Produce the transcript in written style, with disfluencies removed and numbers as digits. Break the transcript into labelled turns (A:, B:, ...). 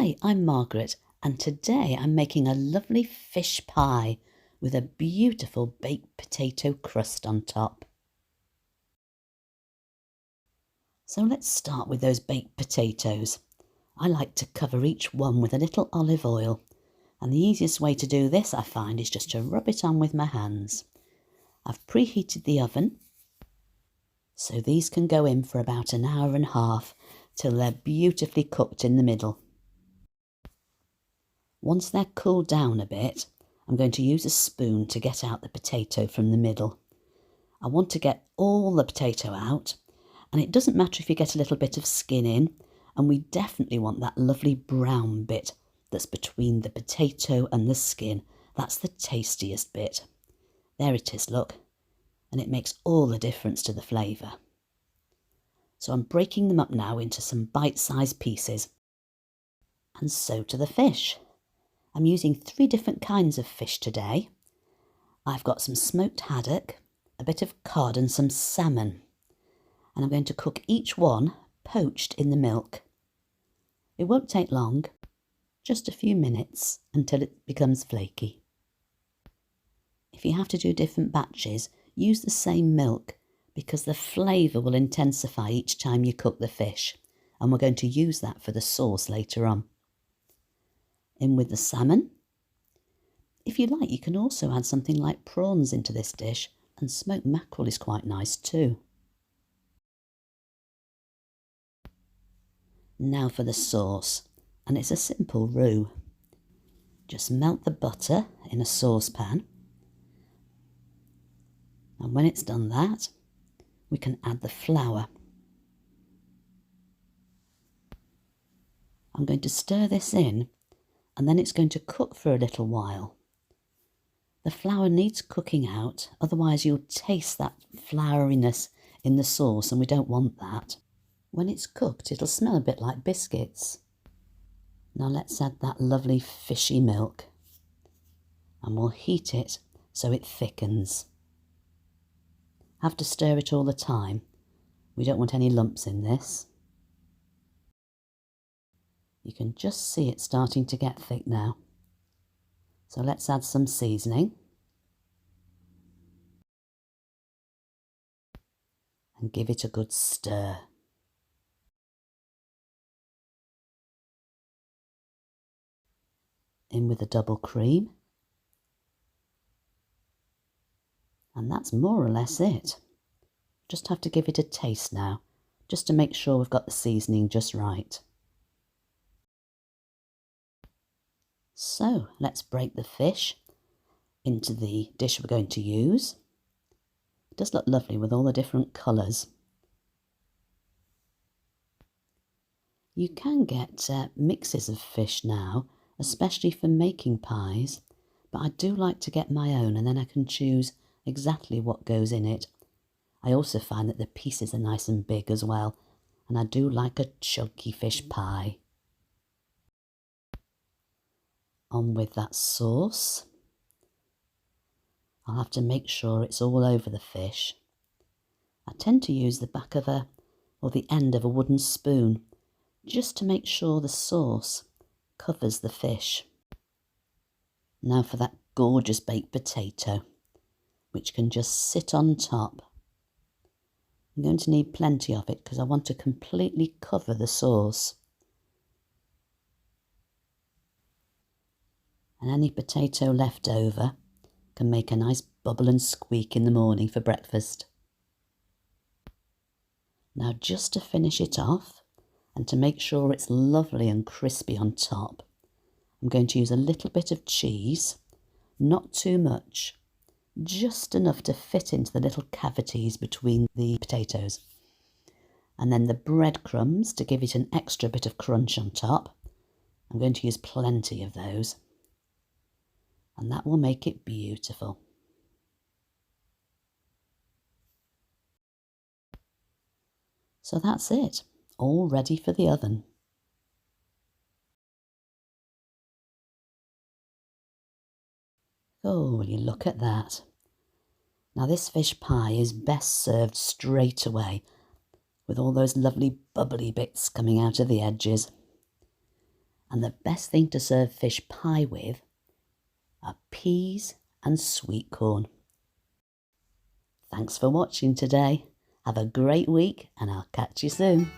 A: Hi, I'm Margaret, and today I'm making a lovely fish pie with a beautiful baked potato crust on top. So let's start with those baked potatoes. I like to cover each one with a little olive oil, and the easiest way to do this I find is just to rub it on with my hands. I've preheated the oven, so these can go in for about an hour and a half till they're beautifully cooked in the middle. Once they're cooled down a bit, I'm going to use a spoon to get out the potato from the middle. I want to get all the potato out, and it doesn't matter if you get a little bit of skin in, and we definitely want that lovely brown bit that's between the potato and the skin. That's the tastiest bit. There it is, look, and it makes all the difference to the flavour. So I'm breaking them up now into some bite-sized pieces, and so to the fish. I'm using 3 different kinds of fish today. I've got some smoked haddock, a bit of cod and some salmon. And I'm going to cook each one poached in the milk. It won't take long, just a few minutes until it becomes flaky. If you have to do different batches, use the same milk because the flavour will intensify each time you cook the fish, and we're going to use that for the sauce later on. In with the salmon. If you like, you can also add something like prawns into this dish, and smoked mackerel is quite nice too. Now for the sauce, and it's a simple roux. Just melt the butter in a saucepan, and when it's done that, we can add the flour. I'm going to stir this in, and then it's going to cook for a little while. The flour needs cooking out, otherwise you'll taste that flouriness in the sauce, and we don't want that. When it's cooked, it'll smell a bit like biscuits. Now let's add that lovely fishy milk, and we'll heat it so it thickens. Have to stir it all the time. We don't want any lumps in this. You can just see it starting to get thick now. So let's add some seasoning. And give it a good stir. In with the double cream. And that's more or less it. Just have to give it a taste now, just to make sure we've got the seasoning just right. So let's break the fish into the dish we're going to use. It does look lovely with all the different colours. You can get mixes of fish now, especially for making pies, but I do like to get my own, and then I can choose exactly what goes in it. I also find that the pieces are nice and big as well, and I do like a chunky fish pie. On with that sauce. I'll have to make sure it's all over the fish. I tend to use the back of or the end of a wooden spoon, just to make sure the sauce covers the fish. Now for that gorgeous baked potato, which can just sit on top. I'm going to need plenty of it because I want to completely cover the sauce. And any potato left over can make a nice bubble and squeak in the morning for breakfast. Now just to finish it off, and to make sure it's lovely and crispy on top, I'm going to use a little bit of cheese, not too much, just enough to fit into the little cavities between the potatoes. And then the breadcrumbs to give it an extra bit of crunch on top. I'm going to use plenty of those. And that will make it beautiful. So that's it, all ready for the oven. Oh, will you look at that? Now this fish pie is best served straight away, with all those lovely bubbly bits coming out of the edges. And the best thing to serve fish pie with are peas and sweet corn. Thanks for watching today. Have a great week and I'll catch you soon.